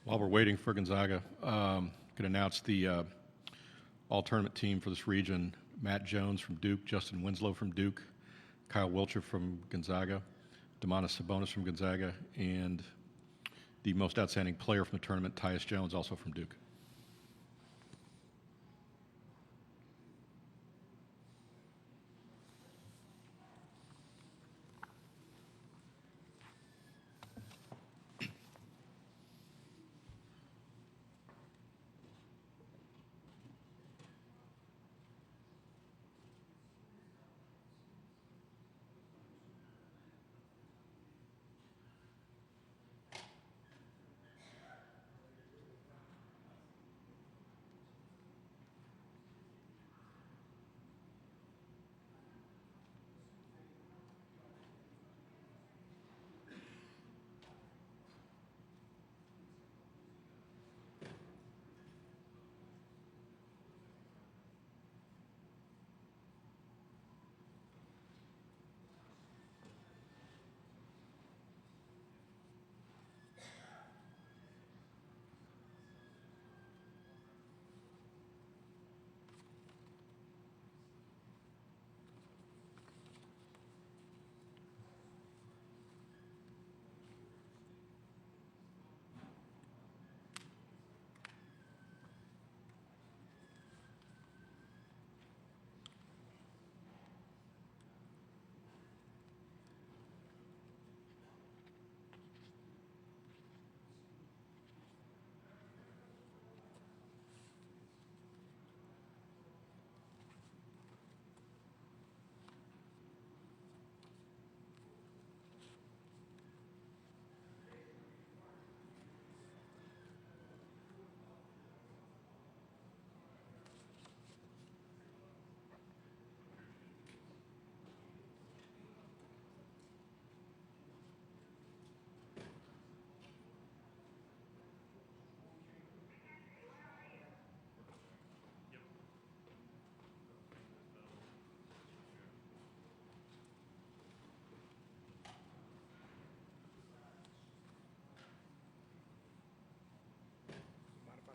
While we're waiting for Gonzaga, could announce the all-tournament team for this region: Matt Jones from Duke, Justin Winslow from Duke, Kyle Wilcher from Gonzaga, Demonis Sabonis from Gonzaga, and the most outstanding player from the tournament, Tyus Jones, also from Duke.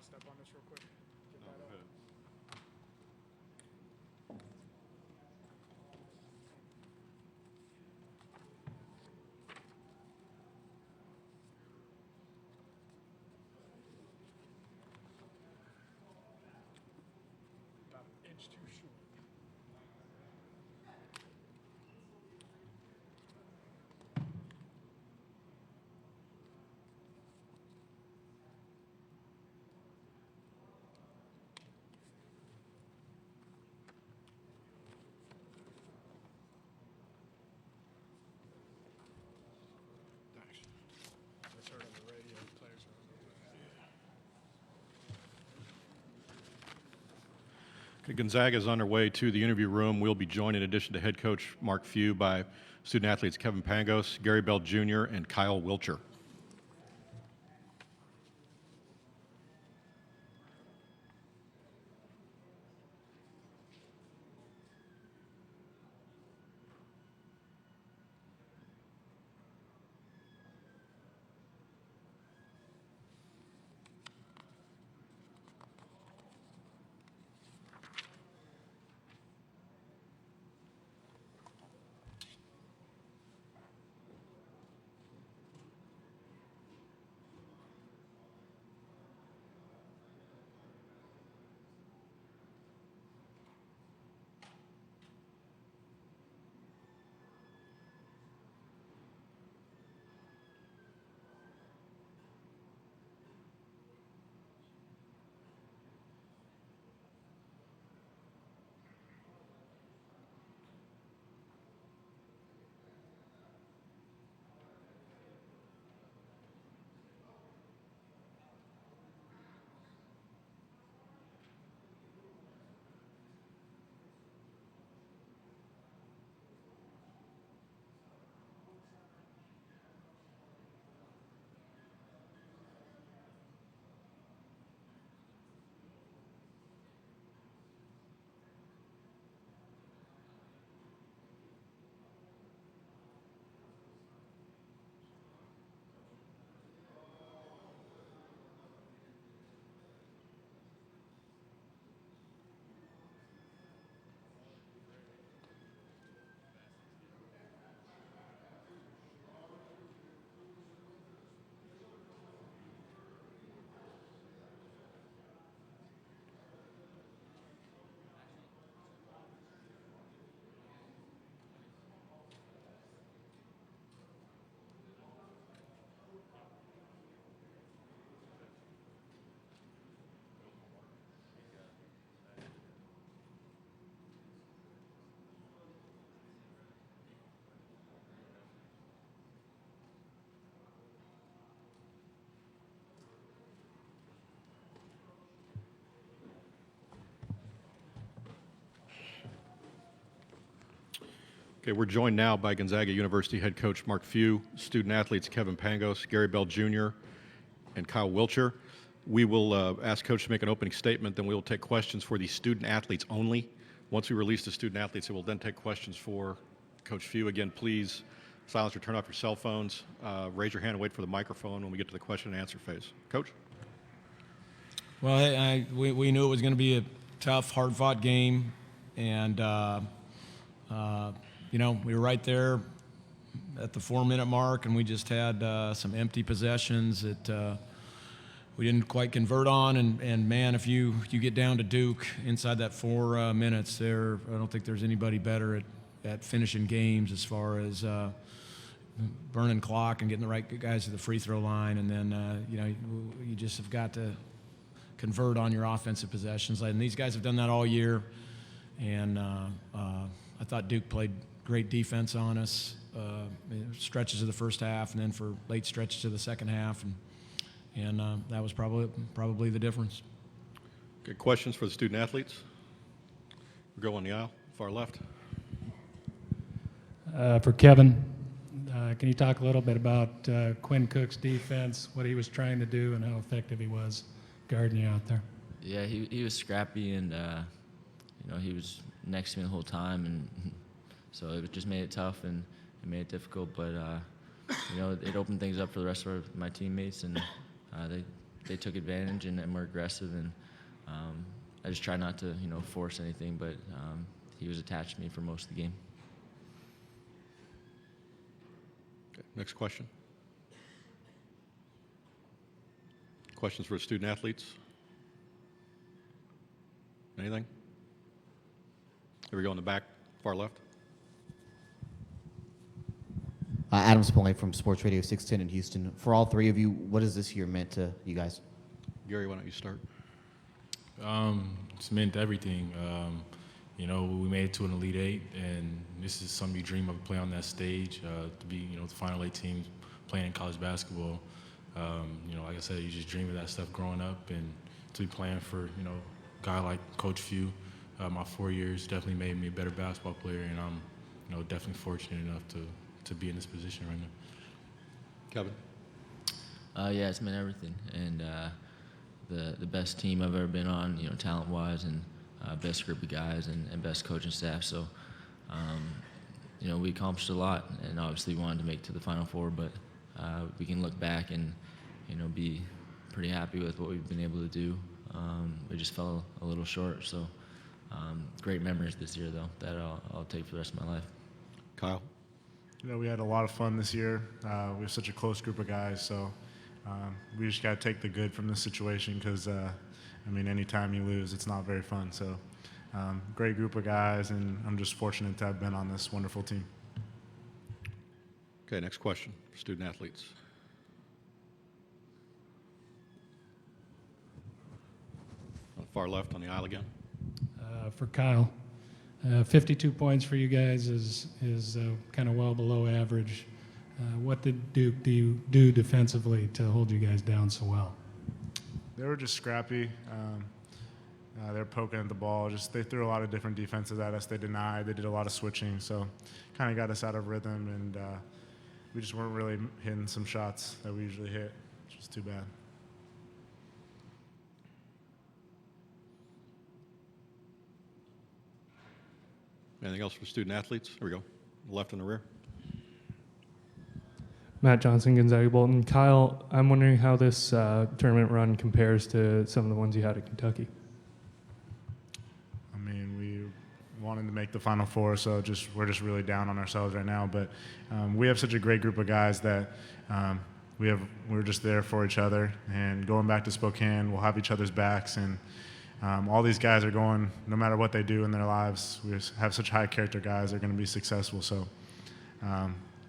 Step on this real quick. Get that up. About an inch too short. That's heard on the radio. Players are Okay, Gonzaga is on their way to the interview room. We'll be joined, in addition to head coach Mark Few, by student athletes Kevin Pangos, Gary Bell Jr., and Kyle Wilcher. Okay, we're joined now by Gonzaga University head coach Mark Few, student athletes Kevin Pangos, Gary Bell Jr., and Kyle Wilcher. We will ask Coach to make an opening statement, then we will take questions for the student athletes only. Once we release the student athletes, it will then take questions for Coach Few. Again, please silence or turn off your cell phones. Raise your hand and wait for the microphone when we get to the question and answer phase. Coach? Well, we knew it was going to be a tough, hard-fought game, and we were right there at the 4-minute mark, and we just had some empty possessions that we didn't quite convert on. And man, if you get down to Duke inside that 4 minutes, I don't think there's anybody better at finishing games as far as burning clock and getting the right guys to the free throw line. And then you just have got to convert on your offensive possessions. And these guys have done that all year. And I thought Duke played great defense on us, stretches of the first half, and then for late stretches of the second half, and that was probably the difference. Okay, questions for the student athletes? We'll go on the aisle, far left. For Kevin, can you talk a little bit about Quinn Cook's defense, what he was trying to do, and how effective he was guarding you out there? Yeah, he was scrappy, and he was next to me the whole time, and so it just made it tough and it made it difficult. But it opened things up for the rest of my teammates, and they took advantage and were aggressive. And I just tried not to force anything, but he was attached to me for most of the game. Okay, next question. Questions for the student athletes? Anything? Here we go in the back, far left. Adam Spillane from Sports Radio 610 in Houston. For all three of you, what has this year meant to you guys? Gary, why don't you start? It's meant everything. We made it to an Elite Eight, and this is something you dream of, playing on that stage, to be, the Final Eight team playing in college basketball. Like I said, you just dream of that stuff growing up, and to be playing for, a guy like Coach Few, my 4 years definitely made me a better basketball player, and I'm, definitely fortunate enough to be in this position right now. Kevin? Yeah, it's meant everything, and the best team I've ever been on, talent-wise, and best group of guys and best coaching staff. So, we accomplished a lot, and obviously wanted to make it to the Final Four, but we can look back and, be pretty happy with what we've been able to do. We just fell a little short, so great memories this year, though, that I'll take for the rest of my life. Kyle? We had a lot of fun this year. We have such a close group of guys, so we just got to take the good from this situation because, anytime you lose, it's not very fun. So, great group of guys, and I'm just fortunate to have been on this wonderful team. Okay, next question for student athletes. On the far left on the aisle again. For Kyle, 52 points for you guys is kind of well below average. What did Duke do defensively to hold you guys down so well? They were just scrappy. They were poking at the ball. They threw a lot of different defenses at us. They denied. They did a lot of switching. So kind of got us out of rhythm, and we just weren't really hitting some shots that we usually hit, which was too bad. Anything else for student athletes? Here we go. Left in the rear. Matt Johnson, Gonzaga Bolton. Kyle, I'm wondering how this tournament run compares to some of the ones you had at Kentucky. We wanted to make the Final Four, so we're just really down on ourselves right now. But we have such a great group of guys that we're just there for each other. And going back to Spokane, we'll have each other's backs. And all these guys are going, no matter what they do in their lives, we just have such high character guys. They're going to be successful. So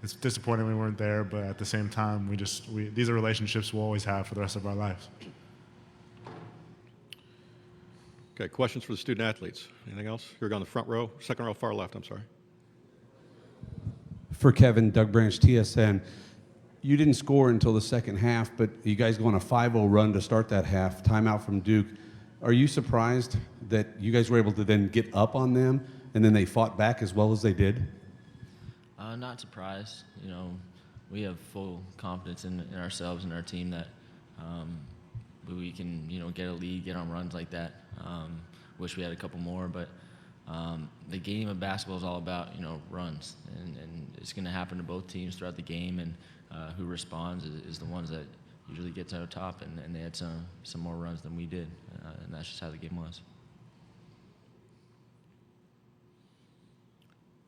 it's disappointing we weren't there, but at the same time, these are relationships we'll always have for the rest of our lives. Okay, questions for the student athletes? Anything else? Here we go on the front row, second row, far left, I'm sorry. For Kevin, Doug Branch, TSN. You didn't score until the second half, but you guys go on a 5-0 run to start that half, timeout from Duke. Are you surprised that you guys were able to then get up on them and then they fought back as well as they did? Not surprised. You know, we have full confidence in ourselves and our team that we can, you know, get a lead, get on runs like that. Wish we had a couple more, but the game of basketball is all about, you know, runs, and it's going to happen to both teams throughout the game, and who responds is the ones that usually get to the top, and they had some more runs than we did, and that's just how the game was.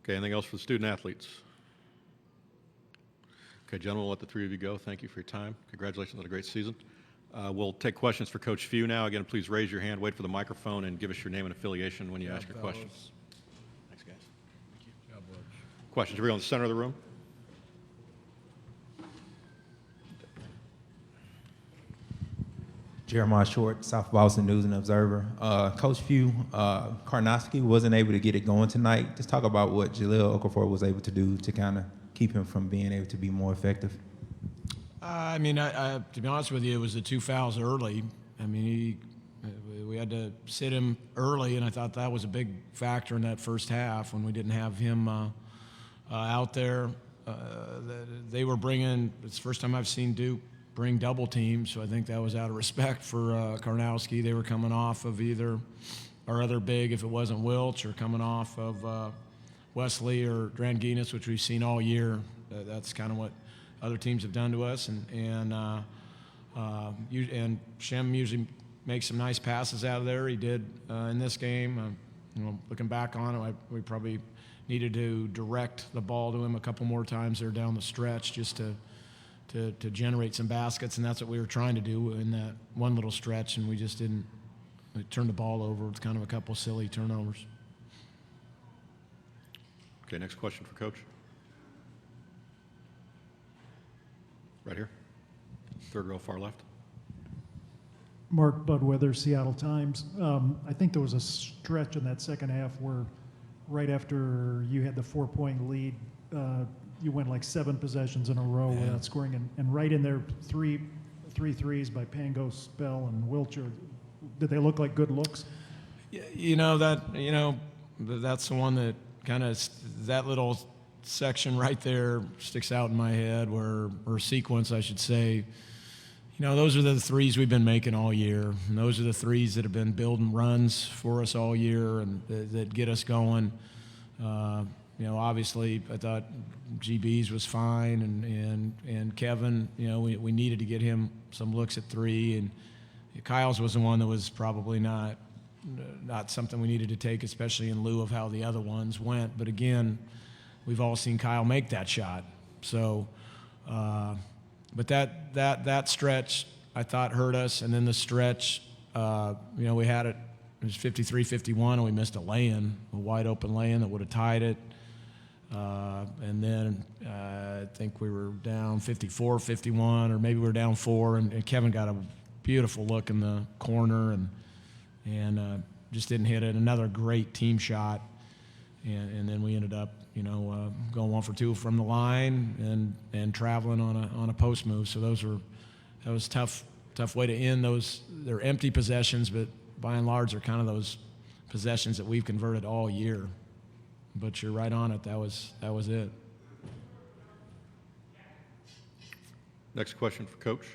Okay, anything else for the student athletes? Okay, gentlemen, we'll let the three of you go. Thank you for your time. Congratulations on a great season. We'll take questions for Coach Few now. Again, please raise your hand, wait for the microphone, and give us your name and affiliation when you ask your question. Thanks, guys. Questions? Everybody in the center of the room? Jeremiah Short, South Boston News and Observer. Coach Few, Karnowski wasn't able to get it going tonight. Just talk about what Jaleel Okafor was able to do to kind of keep him from being able to be more effective. I mean, to be honest with you, it was the 2 fouls early. I mean, we had to sit him early, and I thought that was a big factor in that first half when we didn't have him out there. They were bringing, it's the first time I've seen Duke bring double teams, so I think that was out of respect for Karnowski. They were coming off of either our other big, if it wasn't Wilch, or coming off of Wesley or Dranginas, which we've seen all year. That's kind of what other teams have done to us, and Shem usually makes some nice passes out of there. He did in this game. You know, looking back on it, we probably needed to direct the ball to him a couple more times there down the stretch just to generate some baskets, and that's what we were trying to do in that one little stretch, and we just didn't. We turned the ball over with kind of a couple silly turnovers. Okay, next question for Coach. Right here. Third row, far left. Mark Budweather, Seattle Times. I think there was a stretch in that second half where right after you had the 4-point lead, you went like 7 possessions in a row without scoring. And right in there, three threes by Pango, Spell, and Wilcher. Did they look like good looks? You know, that's the one that kind of, that little section right there sticks out in my head, or sequence, I should say. You know, those are the threes we've been making all year, and those are the threes that have been building runs for us all year and that get us going. You know, obviously, I thought GB's was fine, and Kevin, you know, we needed to get him some looks at 3, and Kyle's was the one that was probably not something we needed to take, especially in lieu of how the other ones went. But again, we've all seen Kyle make that shot. So, but that stretch I thought hurt us, and then the stretch, you know, we had it. It was 53-51, and we missed a wide open lay-in that would have tied it. And then I think we were down 54-51, or maybe we were down 4, and Kevin got a beautiful look in the corner and just didn't hit it. Another great team shot, and then we ended up, you know, going 1 for 2 from the line and traveling on a post move. So that was tough way to end those. They're empty possessions, but by and large, they're kind of those possessions that we've converted all year. But you're right on it. That was it. Next question for Coach.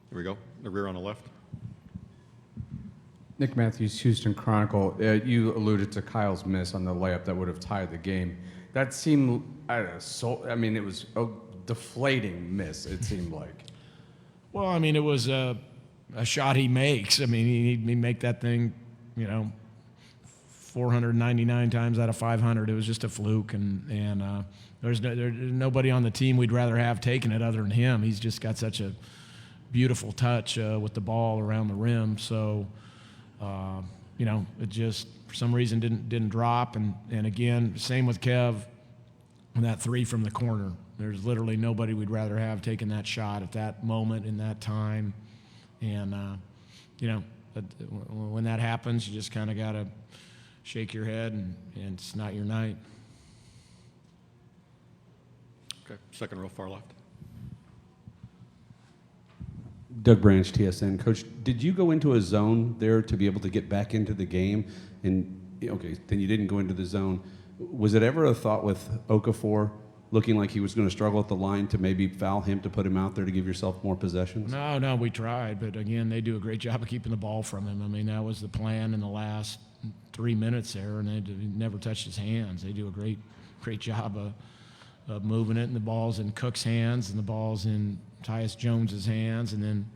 Here we go. The rear on the left. Nick Matthews, Houston Chronicle. You alluded to Kyle's miss on the layup that would have tied the game. That seemed, it was a deflating miss, it seemed like. Well, I mean, it was a shot he makes. I mean, he make that thing, you know, 499 times out of 500. It was just a fluke, and there's nobody on the team we'd rather have taking it other than him. He's just got such a beautiful touch with the ball around the rim. So, you know, it just for some reason didn't drop. And again, same with Kev and that 3 from the corner. There's literally nobody we'd rather have taking that shot at that moment in that time. And you know, when that happens, you just kind of got to shake your head, and it's not your night. Okay, second row, far left. Doug Branch, TSN. Coach, did you go into a zone there to be able to get back into the game? And okay, then you didn't go into the zone. Was it ever a thought with Okafor looking like he was going to struggle at the line to maybe foul him to put him out there to give yourself more possessions? No, we tried, but again, they do a great job of keeping the ball from him. I mean, that was the plan in the last 3 minutes there, and he never touched his hands. They do a great job of moving it, and the ball's in Cook's hands, and the ball's in Tyus Jones's hands, and then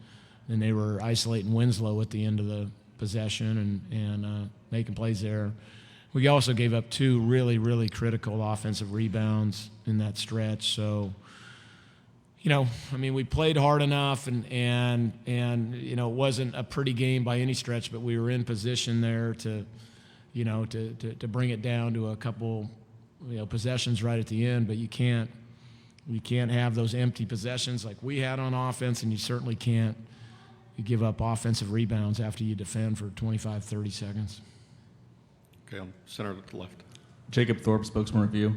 they were isolating Winslow at the end of the possession and making plays there. We also gave up 2 really, really critical offensive rebounds in that stretch. So, I mean, we played hard enough, and it wasn't a pretty game by any stretch, but we were in position there to bring it down to a couple, possessions right at the end. But you can't have those empty possessions like we had on offense, and you certainly can't give up offensive rebounds after you defend for 25, 30 seconds. Okay, on center to the left. Jacob Thorpe, Spokesman Review.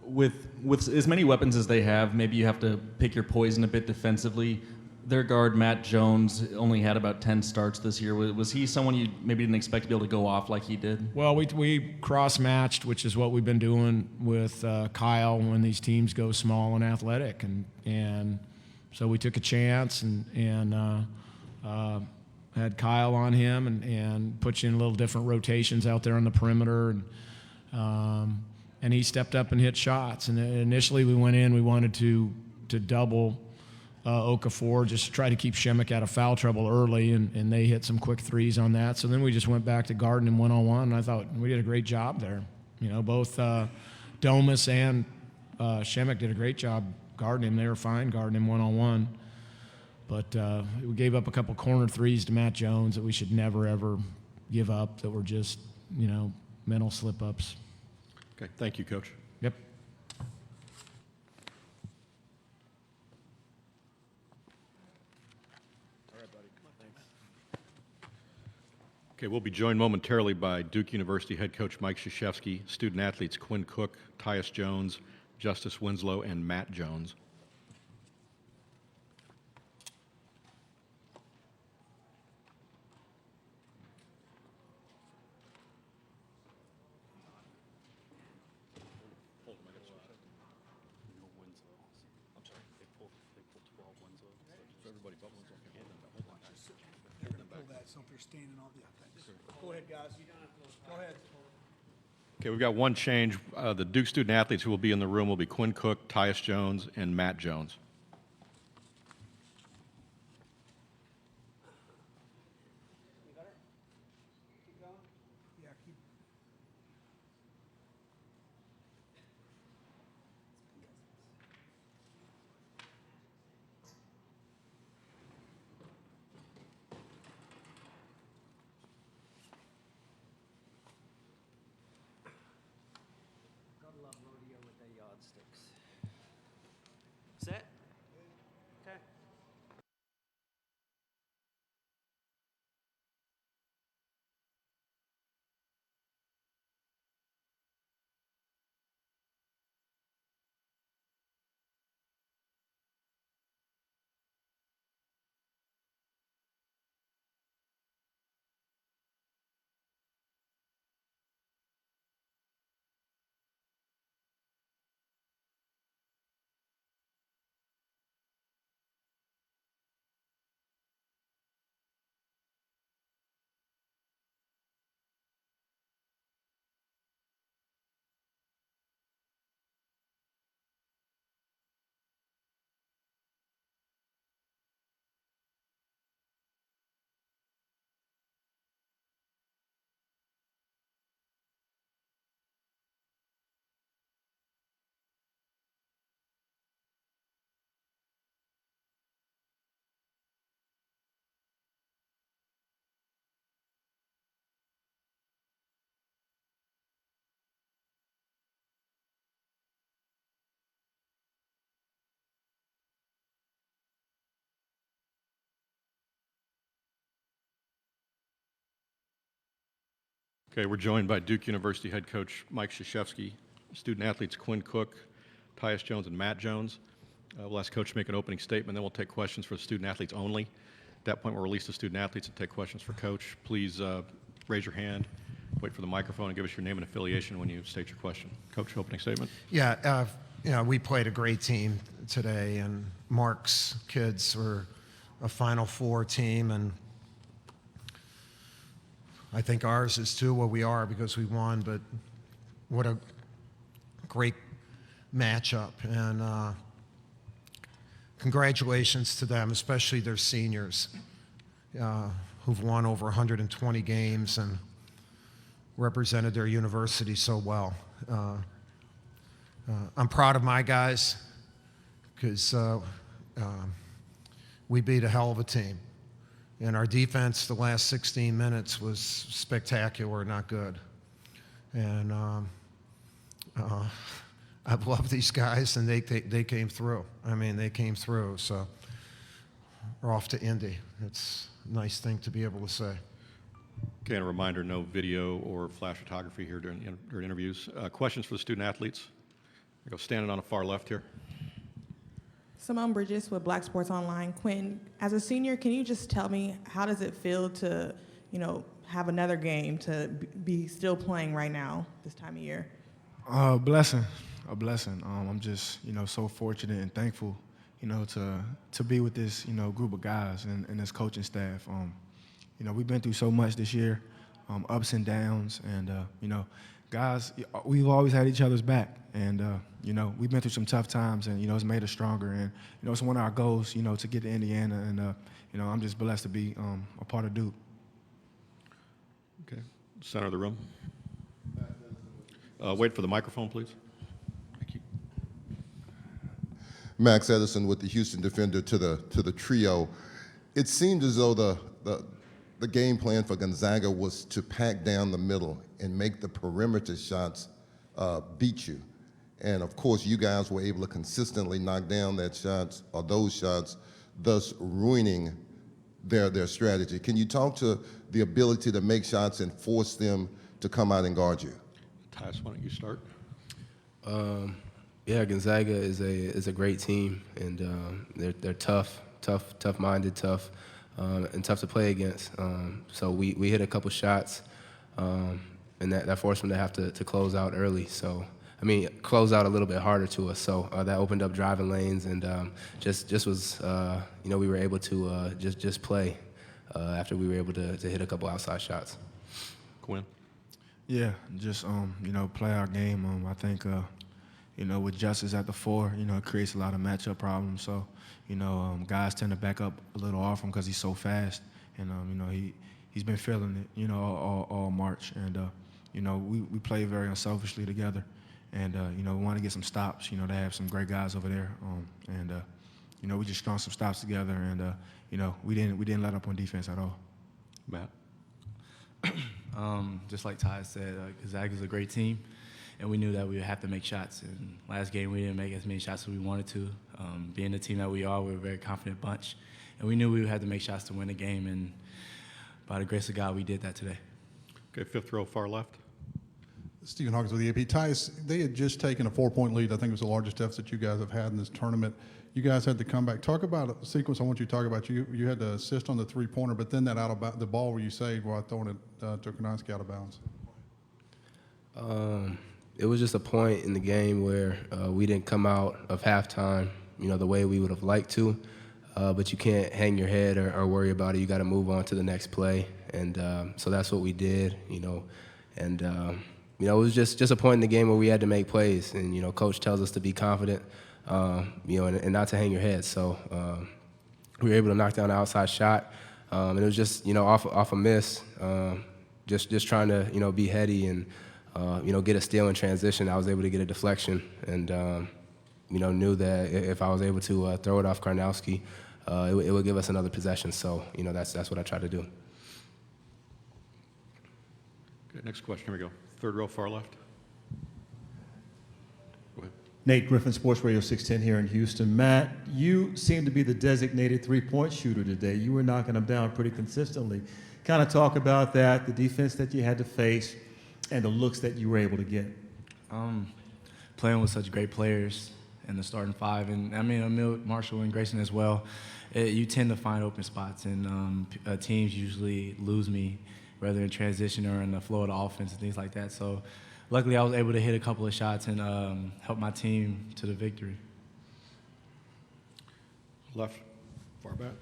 With as many weapons as they have, maybe you have to pick your poison a bit defensively. Their guard, Matt Jones, only had about 10 starts this year. Was he someone you maybe didn't expect to be able to go off like he did? Well, we cross-matched, which is what we've been doing with Kyle when these teams go small and athletic. And so we took a chance and had Kyle on him and put you in a little different rotations out there on the perimeter. And he stepped up and hit shots. And initially we went in, we wanted to double Okafor, just to try to keep Shemek out of foul trouble early, and they hit some quick threes on that. So then we just went back to guarding him one-on-one, and I thought we did a great job there. Both Domus and Shemek did a great job guarding him. They were fine guarding him one-on-one. But we gave up a couple corner threes to Matt Jones that we should never, ever give up, that were just, mental slip-ups. Okay, thank you, Coach. Yep. Okay, we'll be joined momentarily by Duke University head coach Mike Krzyzewski, student athletes Quinn Cook, Tyus Jones, Justice Winslow, and Matt Jones. Go ahead, guys. Go ahead. Okay, we've got one change. The Duke student athletes who will be in the room will be Quinn Cook, Tyus Jones, and Matt Jones. Set? Okay. Okay, we're joined by Duke University head coach Mike Krzyzewski, student athletes Quinn Cook, Tyus Jones, and Matt Jones. We'll ask Coach to make an opening statement, then we'll take questions for the student athletes only. At that point, we'll release the student athletes and take questions for Coach. Please raise your hand, Wait for the microphone and give us your name and affiliation when you state your question. Coach, opening statement. Yeah, we played a great team today, and Mark's kids were a Final Four team, and I think ours is too what we are because we won, but what a great matchup, and congratulations to them, especially their seniors who've won over 120 games and represented their university so well. I'm proud of my guys because we beat a hell of a team. And our defense the last 16 minutes was spectacular, not good. And I've loved these guys, and they came through. I mean, they came through. So we're off to Indy. It's a nice thing to be able to say. Okay, and a reminder, no video or flash photography here during interviews. Questions for the student athletes? I go standing on the far left here. Simone Bridges with Black Sports Online. Quinn, as a senior, can you just tell me how does it feel to, have another game, to be still playing right now this time of year? A blessing. I'm just, so fortunate and thankful, to be with this, group of guys and this coaching staff. We've been through so much this year, ups and downs, and guys, we've always had each other's back, and we've been through some tough times, and it's made us stronger, and it's one of our goals, to get to Indiana, and I'm just blessed to be a part of Duke. Okay, center of the room. Wait for the microphone, please. Thank you. Max Edison with the Houston Defender to the trio. It seemed as though the game plan for Gonzaga was to pack down the middle and make the perimeter shots beat you. And of course, you guys were able to consistently knock down those shots, thus ruining their strategy. Can you talk to the ability to make shots and force them to come out and guard you? Tyus, why don't you start? Yeah, Gonzaga is a great team, and they're tough-minded, tough, and tough to play against. So we hit a couple shots, and that forced them to have to close out early. So close out a little bit harder to us. So that opened up driving lanes, and just was we were able to just play after we were able to hit a couple outside shots. Quinn. Yeah, just play our game. I think with Justice at the 4, it creates a lot of matchup problems. So guys tend to back up a little off him because he's so fast, and he's been feeling it all March, and we play very unselfishly together, and we want to get some stops. They have some great guys over there, and we just strung some stops together, and we didn't let up on defense at all. Matt. Just like Ty said, Gonzaga's a great team, and we knew that we would have to make shots. And last game, we didn't make as many shots as we wanted to. Being the team that we are, we're a very confident bunch, and we knew we would have to make shots to win the game. And by the grace of God, we did that today. Okay, fifth row, far left. Stephen Hawkins with the AP. Tyus, they had just taken a 4-point lead. I think it was the largest deficit you guys have had in this tournament. You guys had to come back. Talk about a sequence I want you to talk about. You had to assist on the three-pointer, but then that the ball where you saved while throwing it to Kornacki out of bounds. It was just a point in the game where we didn't come out of halftime, the way we would have liked to. But you can't hang your head or worry about it. You got to move on to the next play, and so that's what we did. And it was just a point in the game where we had to make plays, and Coach tells us to be confident. And not to hang your head. So we were able to knock down the outside shot, and it was just off a miss, just trying to be heady and get a steal in transition. I was able to get a deflection, and knew that if I was able to throw it off Kornacki, it would give us another possession. So that's what I tried to do. Okay, next question. Here we go. Third row, far left. Nate Griffin, Sports Radio 610 here in Houston. Matt, you seem to be the designated three-point shooter today. You were knocking them down pretty consistently. Kind of talk about that, the defense that you had to face, and the looks that you were able to get. Playing with such great players in the starting five, and Emil, Marshall, and Grayson as well, you tend to find open spots, and teams usually lose me whether in transition or in the flow of the offense and things like that. So luckily I was able to hit a couple of shots and help my team to the victory. Left, far back.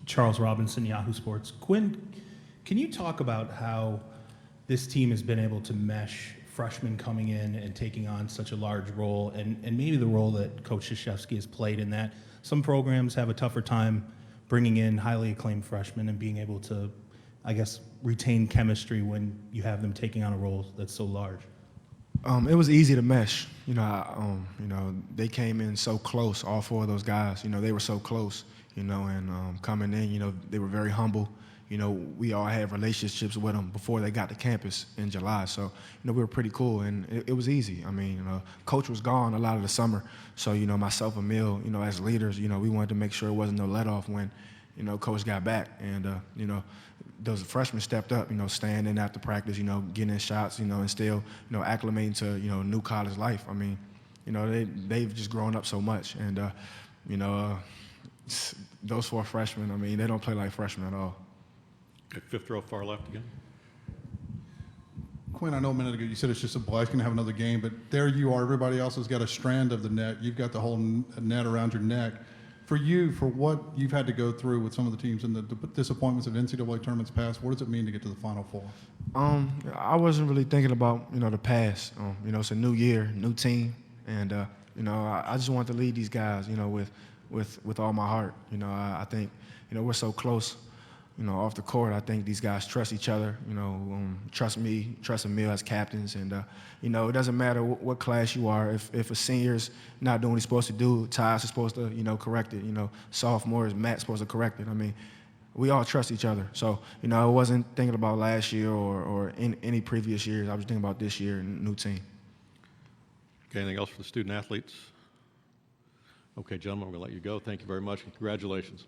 Charles Robinson, Yahoo Sports. Quinn, can you talk about how this team has been able to mesh freshmen coming in and taking on such a large role, and maybe the role that Coach Krzyzewski has played in that? Some programs have a tougher time bringing in highly acclaimed freshmen and being able to, I guess, retain chemistry when you have them taking on a role that's so large. It was easy to mesh. You know, they came in so close. All four of those guys. You know, they were so close. You know, and coming in, you know, they were very humble. You know, we all had relationships with them before they got to campus in July. So, you know, we were pretty cool, and it was easy. I mean, Coach was gone a lot of the summer. So, you know, myself and Mill, you know, as leaders, you know, we wanted to make sure it wasn't no let-off when, you know, Coach got back. And, you know, those freshmen stepped up, you know, staying in after practice, you know, getting in shots, you know, and still, you know, acclimating to, you know, new college life. I mean, you know, they've just grown up so much. And, you know, those four freshmen, I mean, they don't play like freshmen at all. Okay, fifth row, far left again. Quinn, I know a minute ago you said it's just a blast going to have another game, but there you are. Everybody else has got a strand of the net. You've got the whole net around your neck. For you, for what you've had to go through with some of the teams and the disappointments of NCAA tournaments past, what does it mean to get to the Final Four? I wasn't really thinking about, you know, the past. You know, it's a new year, new team, and you know, I just want to lead these guys, you know, with all my heart. You know, I think, you know, we're so close. You know, off the court, I think these guys trust each other. You know, trust me, trust Emil as captains, and you know, it doesn't matter what class you are. If a senior's not doing what he's supposed to do, Ty's is supposed to, you know, correct it. You know, sophomores, Matt's supposed to correct it. I mean, we all trust each other. So, you know, I wasn't thinking about last year or in any previous years. I was thinking about this year and new team. Okay, anything else for the student athletes? Okay, gentlemen, we're going to let you go. Thank you very much, and congratulations.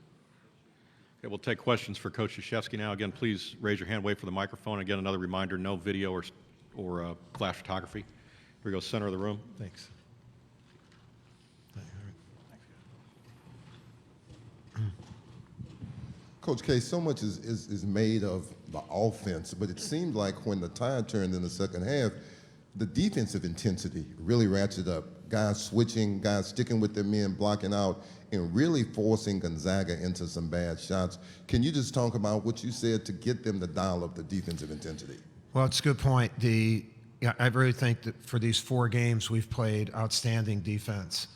Okay, we'll take questions for Coach Krzyzewski now. Again, please raise your hand, wait for the microphone. Again, another reminder, no video or flash photography. Here we go, center of the room. Thanks. Coach K, so much is made of the offense, but it seemed like when the tide turned in the second half, the defensive intensity really ratcheted up. Guys switching, guys sticking with their men, blocking out, and really forcing Gonzaga into some bad shots. Can you just talk about what you said to get them to dial up the defensive intensity? Well, it's a good point. I really think that for these 4 games, we've played outstanding defense.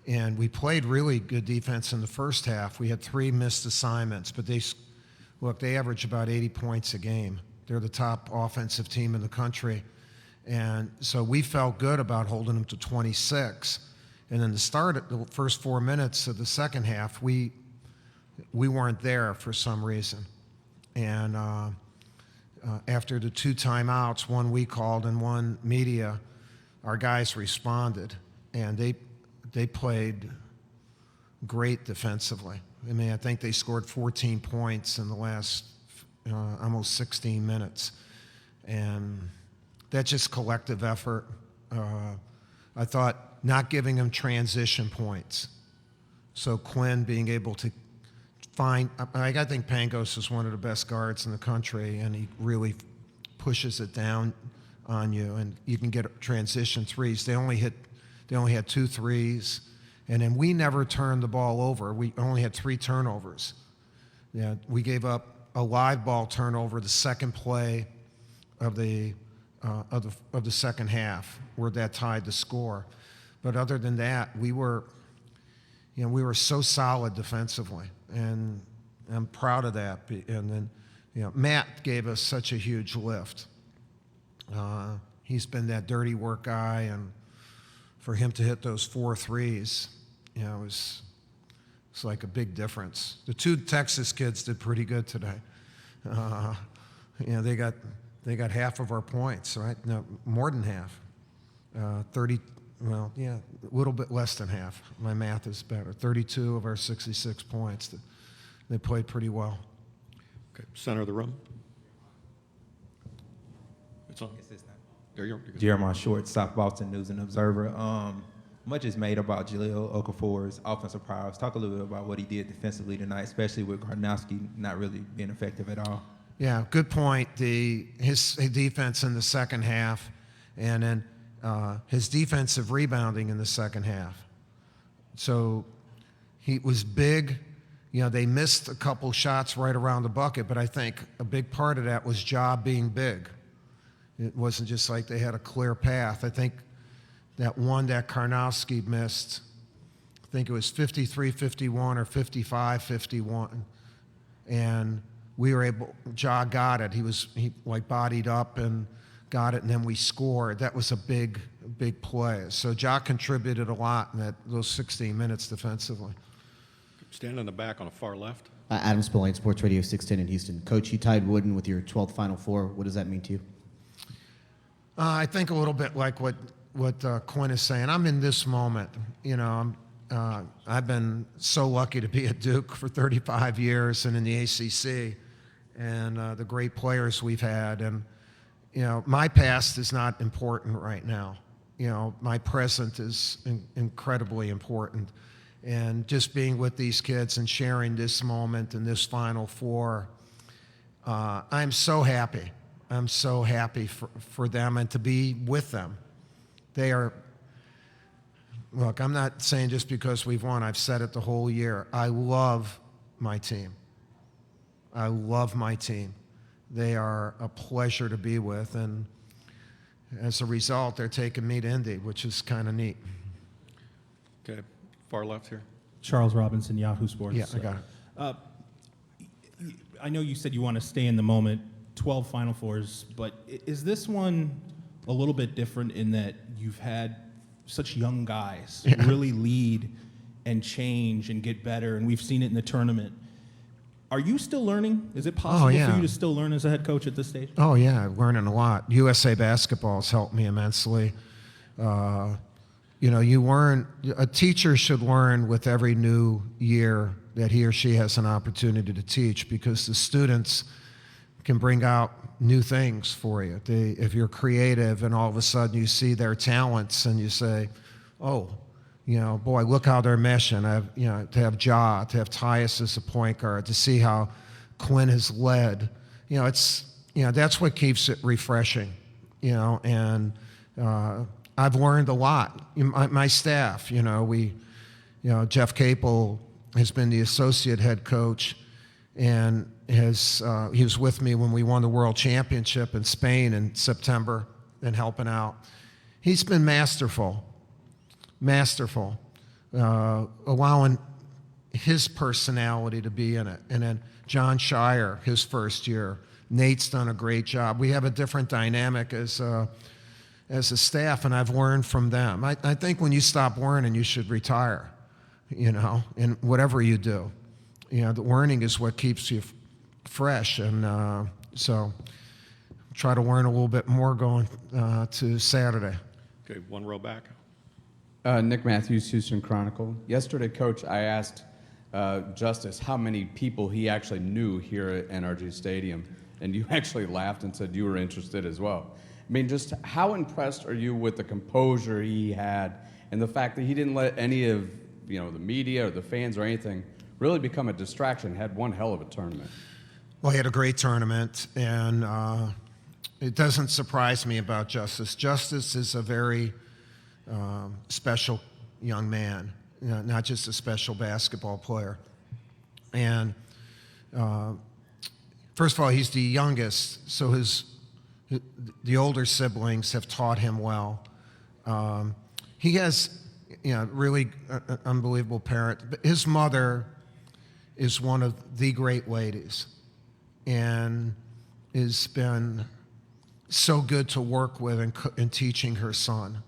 And we played really good defense in the first half. We had 3 missed assignments, but they average about 80 points a game. They're the top offensive team in the country. And so we felt good about holding them to 26. And then the first 4 minutes of the second half, we weren't there for some reason. And after the 2 timeouts, one we called and one media, our guys responded, and they played great defensively. I mean, I think they scored 14 points in the last almost 16 minutes. And that's just collective effort. I thought not giving them transition points. So Quinn being able to find, I think Pangos is one of the best guards in the country, and he really pushes it down on you, and you can get transition threes. They only had 2 threes, and then we never turned the ball over. We only had 3 turnovers. Yeah, we gave up a live ball turnover the second play of the second half, where that tied the score. But other than that, we were so solid defensively, and I'm proud of that. And then, Matt gave us such a huge lift. He's been that dirty work guy, and for him to hit those 4 threes, it's like a big difference. The 2 Texas kids did pretty good today. They got half of our points, right? No, more than half. 30. Well, yeah, a little bit less than half. My math is better. 32 of our 66 points. They played pretty well. Okay, center of the room. It's on. There you are. Jeremiah Short, South Boston News and Observer. much is made about Jaleel Okafor's offensive prowess. Talk a little bit about what he did defensively tonight, especially with Karnowski not really being effective at all. Yeah, good point. His defense in the second half, and then his defensive rebounding in the second half. So he was big. You know, they missed a couple shots right around the bucket, but I think a big part of that was Ja being big. It wasn't just like they had a clear path. I think that one that Karnowski missed, I think it was 53-51 or 55-51, and we were able, Ja got it. He like bodied up and got it, and then we scored. That was a big play. So Ja contributed a lot in those 16 minutes defensively. Standing in the back on the far left. Adam Spillane, Sports Radio 610 in Houston. Coach, you tied Wooden with your 12th Final Four. What does that mean to you? I think a little bit like what Quinn is saying. I'm in this moment. You know, I've been so lucky to be at Duke for 35 years and in the ACC, and the great players we've had. And you know, my past is not important right now. You know, my present is incredibly important. And just being with these kids and sharing this moment and this Final Four, I'm so happy. I'm so happy for them and to be with them. They are, look, I'm not saying just because we've won, I've said it the whole year. I love my team. I love my team. They are a pleasure to be with, and as a result, they're taking me to Indy, which is kind of neat. Okay, far left here. Charles Robinson, Yahoo Sports. Yeah, I got it. I know you said you want to stay in the moment, 12 Final Fours, but is this one a little bit different in that you've had such young guys really lead and change and get better, and we've seen it in the tournament? Are you still learning? Is it possible for you to still learn as a head coach at this stage? Oh, yeah, learning a lot. USA Basketball has helped me immensely. You know, a teacher should learn with every new year that he or she has an opportunity to teach, because the students can bring out new things for you. If you're creative and all of a sudden you see their talents and you say, oh, you know, boy, look how they're meshing. To have Ja, to have Tyus as a point guard, to see how Quinn has led. You know, that's what keeps it refreshing. You know, and I've learned a lot. My staff, Jeff Capel has been the associate head coach, and he was with me when we won the World Championship in Spain in September and helping out. He's been masterful, allowing his personality to be in it. And then John Shire, his first year. Nate's done a great job. We have a different dynamic as a staff, and I've learned from them. I think when you stop learning, you should retire, in whatever you do. The learning is what keeps you fresh, and so try to learn a little bit more going to Saturday. Okay, one row back. Nick Matthews, Houston Chronicle. Yesterday, Coach, I asked Justice how many people he actually knew here at NRG Stadium, and you actually laughed and said you were interested as well. I mean, just how impressed are you with the composure he had and the fact that he didn't let any of the media or the fans or anything really become a distraction? Had one hell of a tournament. Well, he had a great tournament, and it doesn't surprise me about Justice. Justice is a very special young man, not just a special basketball player. And first of all, he's the youngest, so the older siblings have taught him well. He has, really unbelievable parent. His mother is one of the great ladies, and has been so good to work with in teaching her son.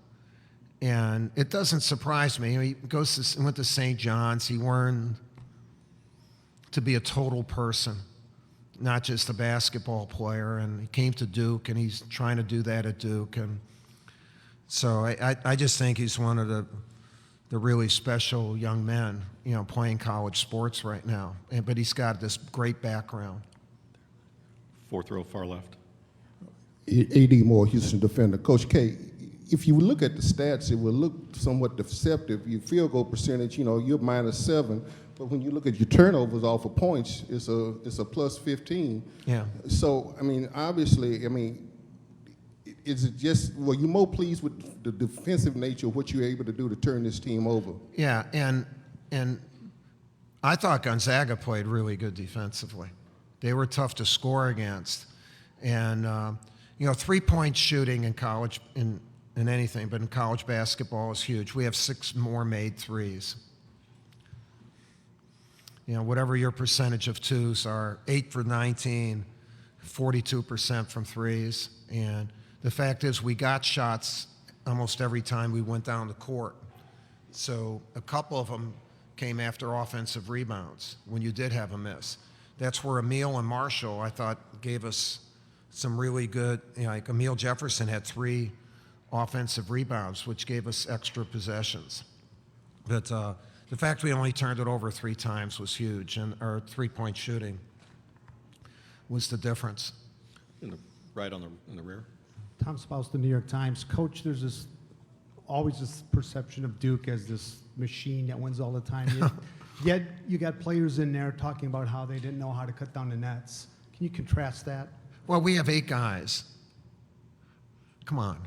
And it doesn't surprise me. He went to St. John's. He learned to be a total person, not just a basketball player. And he came to Duke, and he's trying to do that at Duke. And so I just think he's one of the really special young men, playing college sports right now. But he's got this great background. Fourth row, far left. A.D. Moore, Houston Defender. Coach K, if you look at the stats, it will look somewhat deceptive. Your field goal percentage, you're -7, but when you look at your turnovers off of points, it's a plus 15. Yeah. So, obviously, is it just, were you more pleased with the defensive nature of what you were able to do to turn this team over? Yeah, and I thought Gonzaga played really good defensively. They were tough to score against. And, 3-point shooting in college, in anything, but in college basketball is huge. We have 6 more made threes. Whatever your percentage of twos are, 8 for 19, 42% from threes. And the fact is we got shots almost every time we went down the court. So a couple of them came after offensive rebounds when you did have a miss. That's where Emile and Marshall, I thought, gave us some really good, like Emile Jefferson had 3 offensive rebounds, which gave us extra possessions. But the fact we only turned it over 3 times was huge, and our 3-point shooting was the difference. Right in the rear. Tom Spouse, the New York Times. Coach, there's always this perception of Duke as this machine that wins all the time. Yet you got players in there talking about how they didn't know how to cut down the nets. Can you contrast that? Well, we have 8 guys. Come on.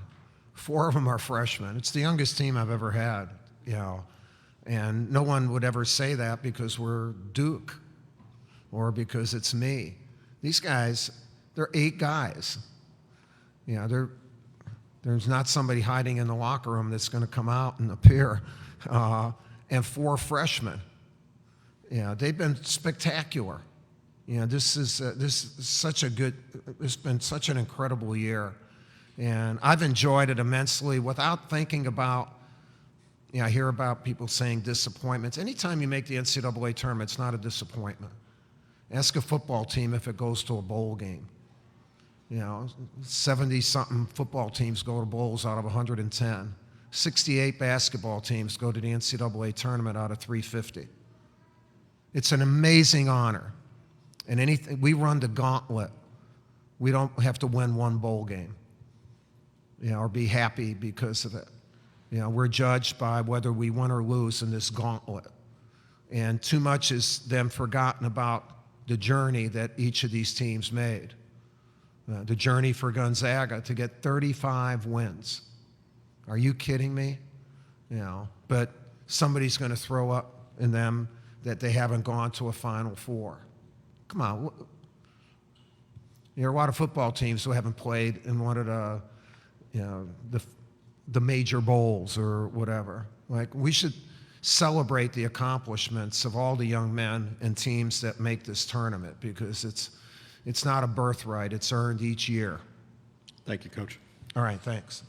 4 of them are freshmen. It's the youngest team I've ever had, and no one would ever say that because we're Duke or because it's me. These guys, they're 8 guys. There's not somebody hiding in the locker room that's going to come out and appear. And 4 freshmen. They've been spectacular. This is such a good. It's been such an incredible year, and I've enjoyed it immensely without thinking about. I hear about people saying disappointments. Anytime you make the NCAA tournament, it's not a disappointment. Ask a football team if it goes to a bowl game. 70-something football teams go to bowls out of 110. 68 basketball teams go to the NCAA tournament out of 350. It's an amazing honor. And we run the gauntlet. We don't have to win 1 bowl game, or be happy because of it. We're judged by whether we win or lose in this gauntlet. And too much is then forgotten about the journey that each of these teams made. The journey for Gonzaga to get 35 wins. Are you kidding me? But somebody's going to throw up in them that they haven't gone to a Final Four. Come on. There are a lot of football teams who haven't played in one of the major bowls or whatever. Like, we should celebrate the accomplishments of all the young men and teams that make this tournament, because it's not a birthright. It's earned each year. Thank you, Coach. All right, thanks.